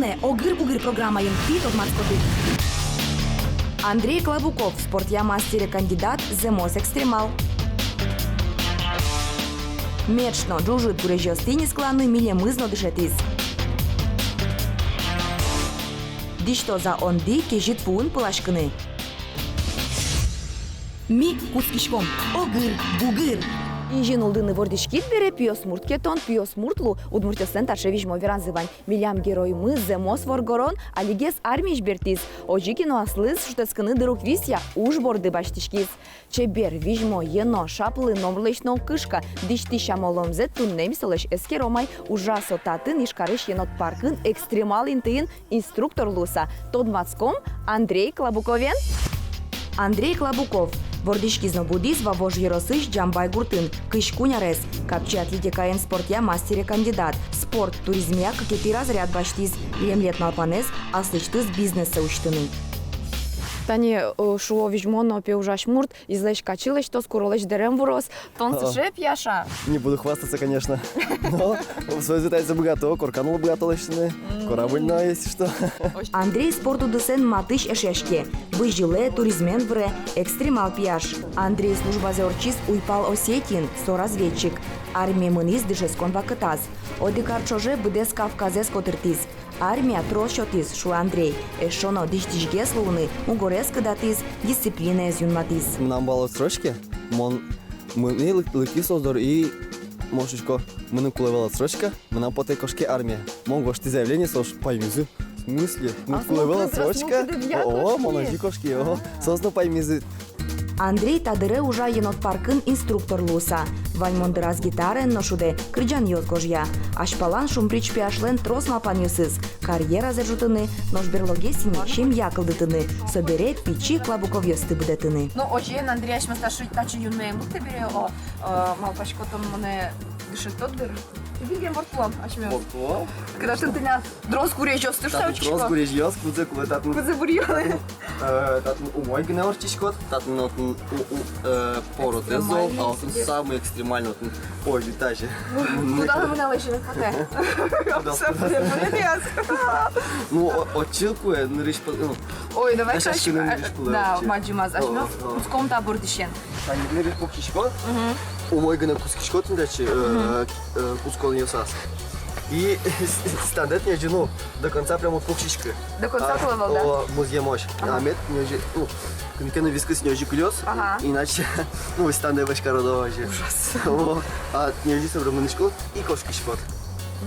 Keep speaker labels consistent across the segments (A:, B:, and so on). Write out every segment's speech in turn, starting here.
A: Спортивная огыр-бугыр программайын пит от мацкоты. Андрей Клабуков, спортя мастере кандидат, ЗМОС экстремал. Мечно, дружит бурежостыни скланы, милемызно дышетиз. Дишто за онди кежит пуын пылашкыны. Ми кускишком, огыр-бугыр. Инжин улдыны вордишкит бере пиосмурт кетон, пиосмуртлу удмуртясен ташевижмо веранзывань. Милям героймы ЗМОС воргорон, алигес армиш бертиз. Ожикино аслыз шутескыны дырук висья уж борды баштишкиз. Чебер вижмо ено шаплы номрлычно кышка, дишти шамоломзе туннемселеш эске ромай ужасо татын ишкарыш енот паркын экстремал интыын инструктор луса. Тодмацком Андрей Клабуковен. Андрей Клабуков. Вордишкизно будиз ва вожьеросыш Джамбай Гуртын, Кышкунярес, капчи атлетикаен спортя мастере кандидат, спорт, туризмия, какети разряд баштиз, лет малпанез, аслычтыз бизнеса уштыны. Тани шуло вижмоно пеужаш мурт, излеш качилеш, то скоро дерем ворос, тон сушеп яша.
B: Не буду хвастаться, конечно, но свой зитайся богато, корканул богато лещины, корабльно, если что.
A: Андрей спорту десен матыш эшешке, выжиле туризмен вре, экстремал пьяш. Андрей служба зорчиз уйпал Осетин, соразведчик. Армия мыниз дышескон вакытаз. Одикар чоже быдес Кавказес котыртиз. Армия трощотиз, шу Андрей. Эшоно диштишге слуны, угорес кадатиз, дисциплина из юнматиз.
B: Нам бало строчки, мы лыки создор и мошечко, мы нам кулевала строчка, мы нам поте кошки армия. Монгош ты заявление сош поймизу. В смысле? Мы кулевала строчка? О, моножи кошки, о, сосно поймизу.
A: Андрей тадыре ужа енот паркын инструктор луса. Вальмондыраз гитарен ношуде, крыджан йозгожья. Ашпалан шумприч пиашлен трос малпан юсыз. Карьера зажутыны, нож берлогесини шемья кылдытыны. Собере пичи Клабуков йосты будетыны.
C: Ну, очен Андрей ашмасташи тачы юнмеем. Ты бере о малпашкотом моне дышит тот дыр. Ты билген вортулам ашмеем.
B: Вортулам?
C: Когда ты на дроску речь остышь савчикова.
B: Дроску речь йоск, кудзе куле татн.
C: Кудзе бурьёны.
B: Татн умой гне орчишкот, татн порот эзол, а вот он самый экстремальный, вот ой, летачий.
C: Куда мы налычили фоте?
B: Ну, отчилку я нырыш.
C: Ой, давай
B: кашки.
C: Да, маджимаз ашмёв. Куском та бурдишен.
B: Тани нырыш покишкот. Умой гне кускишкот иначе кускон йосас. И стандарт не ну до конца прямо покшичка.
C: До конца плывал, да?
B: Музей мощь. А мет не ну конкретно вискас не колес, иначе ну стандарт башка родова же. Ужас. А не лисом романышко и кошки шкот.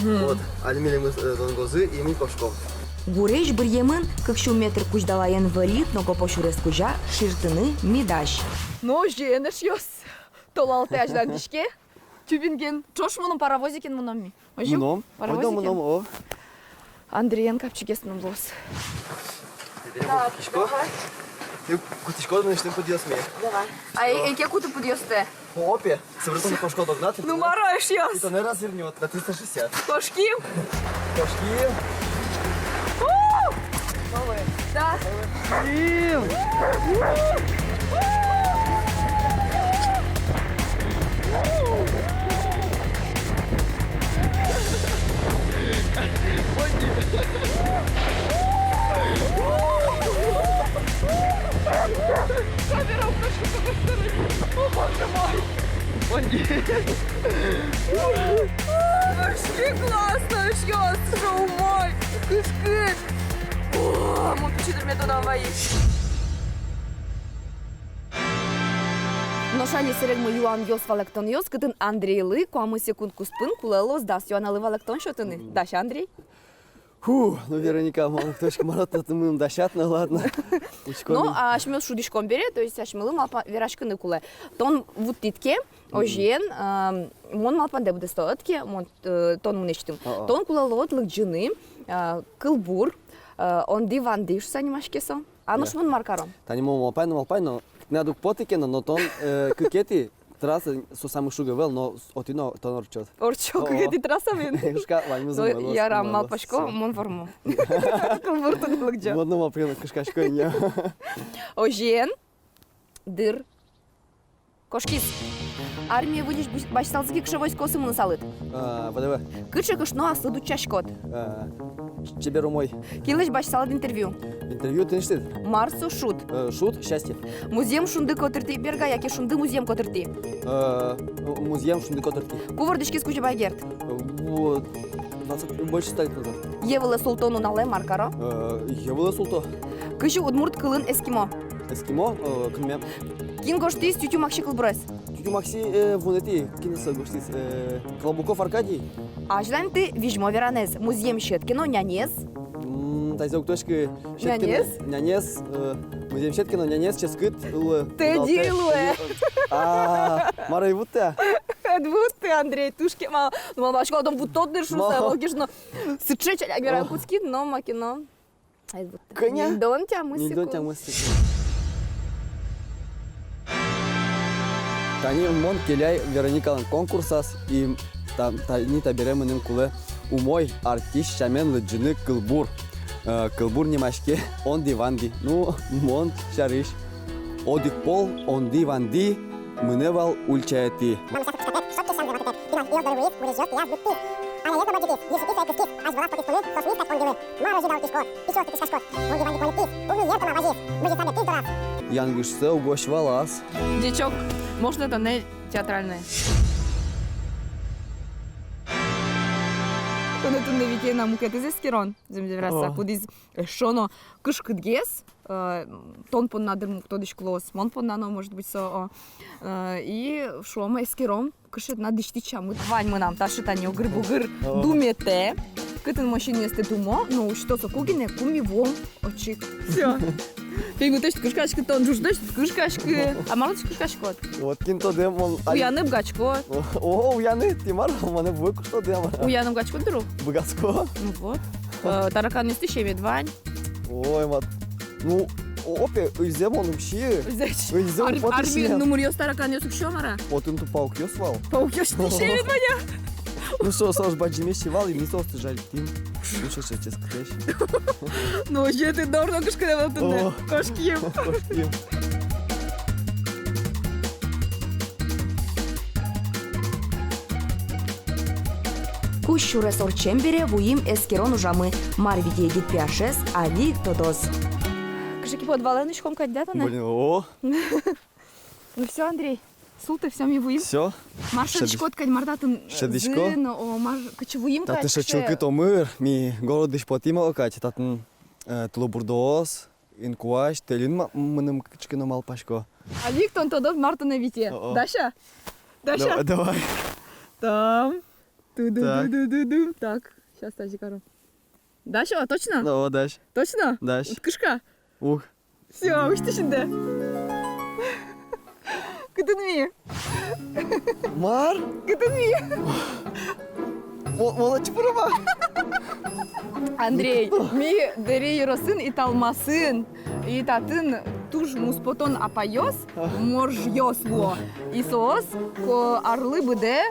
B: Вот. Альмили мы донгозы и мы кошков.
A: Гуреш бірьемін, кікшу метр кучдалайын валит, но пошурес кужа, ширтыны мидаш.
C: Ну, женеш йос. Толалты аждан дишке. Тюбинген. Чош мұның паровозикен мұным ми?
B: Мұным? Мұным, о.
C: Андреен капчигесінің лос.
B: Так, давай. Ты кутишко начнем подъезд мне.
C: Давай. А яке куты подъезд-те?
B: Опе, современный кошко догнать.
C: Ну, мараешь яс.
B: Это не развернет на 360.
C: Кошки?
B: Кошки.
C: Новые. Да. Камера укажу с какой стороны. О, боже мой. Вообще классно, ёс, шоу мой. Кышкы. О, мой пичидр мне туда воит.
A: Ношані серегму юан йос валектон йос, китин Андрей ли, куаму секундку спин, кулелос дас юанали валектон шотыны. Даша, Андрей?
B: Фу, ну Вероника, точка марат, это мы дощат, ну ладно.
A: Ну, а шмел шудишком бере, то есть шмелы малпа верашкыны куле. Тон вот титке, ожен, мон малпан де буде стоятке, тон мунештим. Тон кулелот лыкджыны, кылбур, он диван диш санимашкесон. А ну шмон маркаром?
B: Тани малпай, но надо потикено, но тон кукети. Траса со самых шугавел, но отино тон орчот.
A: Орчот, кукети траса мен?
B: Шка, вань, мы
A: забыли. Я рам малпашко, мон форму. Кылбур тон лыкджа.
B: Модно малпрено кышкашко не.
A: Ожен, дыр, кошкис. Армия выдиш башсалзыки кышы войскосы мыны салыт.
B: ВДВ.
A: Кышы кышно аслыду чашкот.
B: Чеберу мой.
A: Килыш башсалып интервью.
B: Интервью тыныштыд.
A: Марсу шут.
B: Шут, счастье.
A: Музеем шунды котырты берга, яки шунды музеем котырты.
B: Музеем шунды котырки.
A: Кувырдышки скуча байгерт.
B: Вот. 20 больше 100 лет назад.
A: Евылы султону нале маркаро.
B: Я был султо.
A: Кышы удмурт кылын эскимо.
B: Эскимо, кынмем.
A: Кин гоштис тютю макши кылбрыз.
B: Тютю Макси, вунети, кинеса гоштис. Колобуков Аркадий.
A: Аждан ты вижмо веранез. Музеем щеткино нянез.
B: Тайзок точки.
A: Нянес?
B: Нянес. Музеем Щеткино, нянес, ческыт.
A: Ты дилуэ.
B: Мара и вутте.
A: Вот ты, Андрей, тушки мал. Ну, мамашка, там вот тот дышуся,
B: Мал.
A: логично. Сычеча, я говорю, куцки, но макино.
B: Коня?
A: Дон тя
B: Не дон тя
A: мысику.
B: мысику. Тани мон келяй Вероникалан конкурсас и тани таберемынын кулы умой артист шамен лыджыны кылбур. Кылбур немашке он диванди. Ну, мон шариш. Одик пол он диванди. Мыневал ульчаяти. Янгышсы угощвалас.
A: Дичок, может, это не театральное? Коне тунне вите на мукет из эскирон, землевраса, кудиз шоно кышкыдгес, тон пон надыр муктодиш клос, мон пон нано может быть со, и шома эскирон, кышет на дыштича, мы вань мы нам ташит они угыр-бугыр думете, кытын машине сте думо, ну что со кугине куми вом очик. Все. Фигу точно кышкашкы тон жуждаш, кышкашкы, а малыш кышкашкот.
B: Вот кинто дем он.
A: Уянып гачко.
B: О, уяны, тимар, мане буйку что дем.
A: Уянып гачко дру.
B: Богатско.
A: Ну вот. Таракан из тысячи медвань.
B: Ой, мат. Ну, опе, изем он вообще. Изем
A: Армия,
B: потешнее.
A: ну мурьёс таракан ёсук шомара.
B: Вот он паук ёсвал.
A: Паук ёс тысячи медваня.
B: Ну что, саш баджи мещевал и мисос ты жаль тим. Ну что, сейчас скрещ.
A: Ну, je ты дорно кышкы тунне. Кошки ем. Куш шурес орчембере вуим эскерон ужамы. Марвиде едит пяшес, али тодос. Кышки подваленочком кадятане.
B: Блин, о.
A: Ну все, Андрей. Султы все ми вуим.
B: Все.
A: Маршадишко ткань мардатын.
B: Шадишко?
A: О, кычы вуим
B: Таты
A: качкы.
B: шачылкы томыр, ми городыш потима окать, татын тулобурдоос, инкуаш, телин мыным кычкыно малпашко.
A: Алик тон тодос мартына вите.
B: О-о.
A: Даша? Даша?
B: Давай.
A: Там. Ду-ду-ду-ду-ду. Так, сейчас Тазик ору. Даша, точно?
B: Ну, даш.
A: Точно?
B: Даш.
A: Кышка?
B: Ух.
A: Все, учти şimdi. Кытын ми?
B: Мар?
A: Кытын ми?
B: Мола чупурама.
A: Андрей, ми дери юросын и талмасын. И татын туж муспотон апайос, моржьос ло. И соос, ко арлы быде,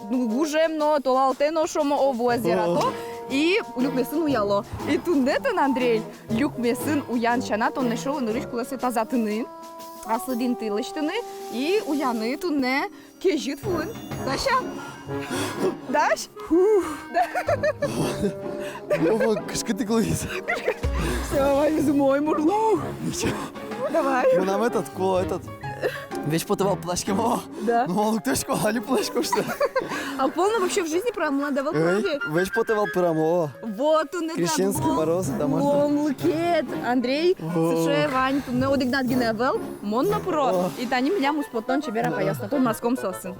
A: гужемно, толалтено шомо овуазерато. И люкмесин уяло. И тундетен, Андрей, люкмесин уян шанат, он нашел нырыш куласы тазатыны. Аслыдин тылыштыны. И уяны тунне кежит фун. Даша? Даш?
B: О, кышкы ты глаз.
A: Все, возьмой мурлу. Давай.
B: Ну нам этот, вещь потывал плашком. О,
A: Да.
B: ну он ктешко, али плашко что?
A: А полно вообще в жизни про молодого крови.
B: Вещь потывал прамо.
A: Вот он это.
B: Крещенский мороз, да можно.
A: Вон лукет. Андрей, слушай, Вань, тут не одигнат гиневел, монно про. И тани меня муспотон чебера пояс на том морском сосын.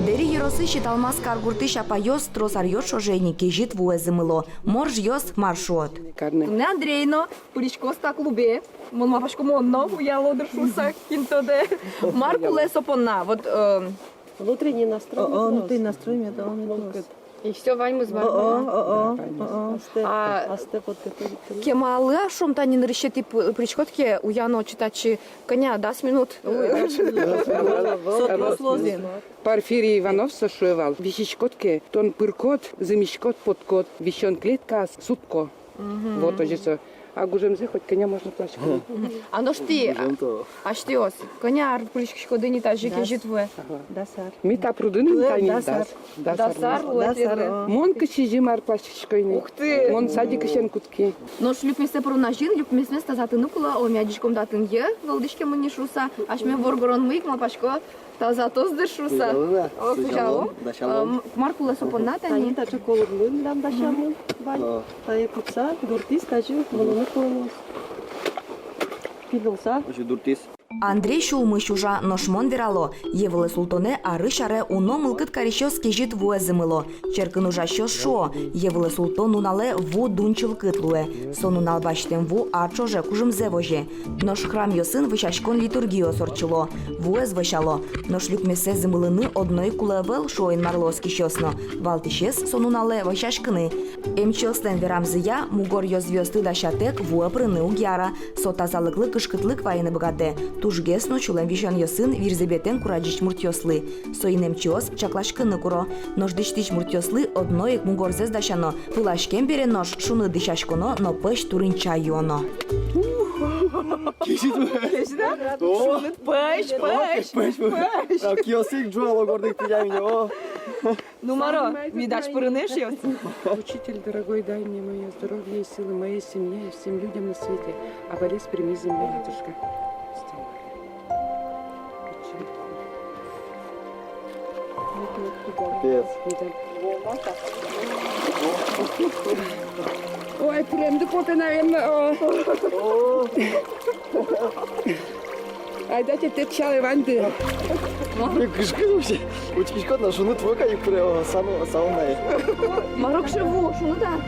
A: Дери еросы считал маскар гуртыш апайос тросар йошо жени кежит вуэзымыло. Морж йос маршрут. Не Андрейно, пуричкоста клубе. Мон мапашко монно, уяло дыршуса кинтоде. Марку лесопона. Вот
D: Внутренний настрой.
C: Внутренний настрой мне дал не
A: и все, Вань, мы с А кемалы ашом тани нарищети причкотки уяно читачи коня 10 минут.
D: Порфирий Иванов сошивал. Вещичкотки, тон пыркот, замещкот, подкот, вещен клетка, сутко. Вот уже все. А гужемзе хоть коня можно плачкать.
A: А ну ж ти,
B: Жонто.
A: а ж ти ос, коня арпулічко дині та жики житве.
E: Дасар.
D: Мита прудын тани
E: Дасар.
A: Дасар, летіли.
D: Мон кыши жимар плачкой.
A: Ух ти!
D: Мон садик кышен кутки.
A: Ну ж люкмесе про нажин, люкмесе стазати нукула, о мядічком датын є, велдичке мені шуса, аж ми воргорон мик, мапашко, та зато здешуса. О, кучало. Маркула сопонатані.
E: Тани тача колурлун дам дашамун. Бай. Тае купса, дуртис тачу, молоны колос. Пилоса.
B: Ось дуртис.
A: Андрей шулмы шужа ношмон верало, евлы султоне ары шаре уно мылкыт карещос кежит вуэ зымыло. Черкын ужа щос шо, евлы султон нунале ву дунчыл кытлуэ. Сон унал баштен ву арчоже кужымзе воже. Нош храм йосын вышачкон литургио сорчыло. Вуэ звышало. Нош люкмесе зымылыны одной кулевел шоин марлос кищосно. Валтишес сон унале вышачкыны. Эмчылстен верамзыя мугор йозвёсты дашатек вуэ прыны угяра. Сотазалыклы кышкытлык вайыны быгатте. Тужгесно чулем вишан йосын вирзебетен кураджич муртьослы. Соинем чиос чаклашкыны куро. Нож дичтич муртьослы одноек мугорзез дашано. Пылашкем бере нож шуны дышашконо, но пыш турынча йоно.
B: А киосик джуало гордых пилями.
C: Ну, Маро, видаш, порынеш йос?
D: Учитель дорогой, дай мне мое здоровье и силы моей семье и всем людям на свете. А болезнь прими земля, матушка.
B: Пец.
D: Ой, прям дупоты, наверное. Ай, дайте те чалы ванды.
B: Кышкы вообще. Учкишко на шуны твока и прямо сауна.
A: Марок шеву, шуны да.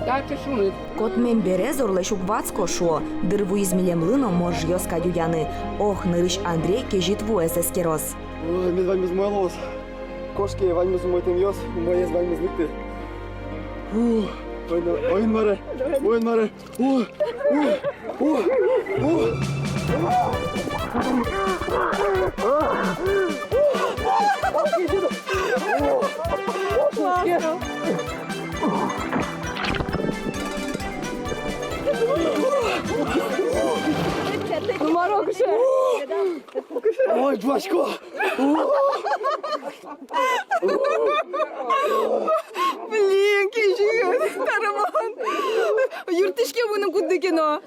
D: Да, ты шумит.
A: Кот мен бере зорле шуквацко шо. Дырву измелем лыно мож йоска дюдяны. Ох, нырыш Андрей кежит вуэс эскерос.
B: Ой, мен вальмыз мой лос. Кошки вальмыз мой тем йос, мой ез вальмыз ныкты. Ойын мары, ойын мары.
C: Ну, Маро, кыше.
B: Ой, жвачко.
C: Блин, кежи, караман. Юртышке bunu кудыкен о.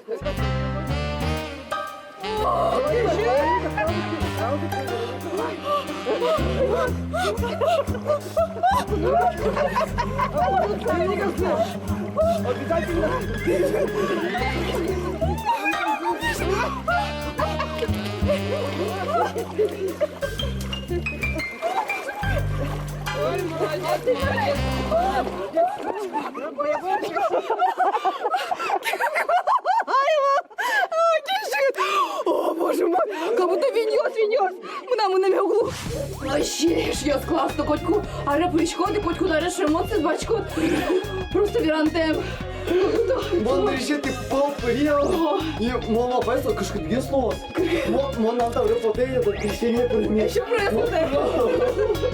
C: О, боже мой, как будто виньёс. Мына на углу. Вообще, я классно, котку. А рапыричкоды, котку дарешь эмоции, бачкот. Просто верантем.
B: Мон решит ты полпырел. И мон опасно кышкы две слова. Мон нам там репотея, да крещение примешь.
C: Еще просто.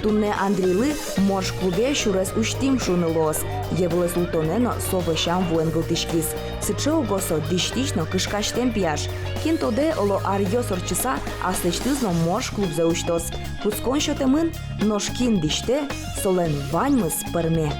A: Тунне Андрейлы морж клубе шурес уштим шунылос. Евлы султонено совышам вуэн гылтышкис. Сычео госо диштично кышкаштем пияш. Кинтоде оло арьё сорчыса аслычтызно морж клуб зауштос. Пускон шотемын ношкин диште солен ваньмыз пырме.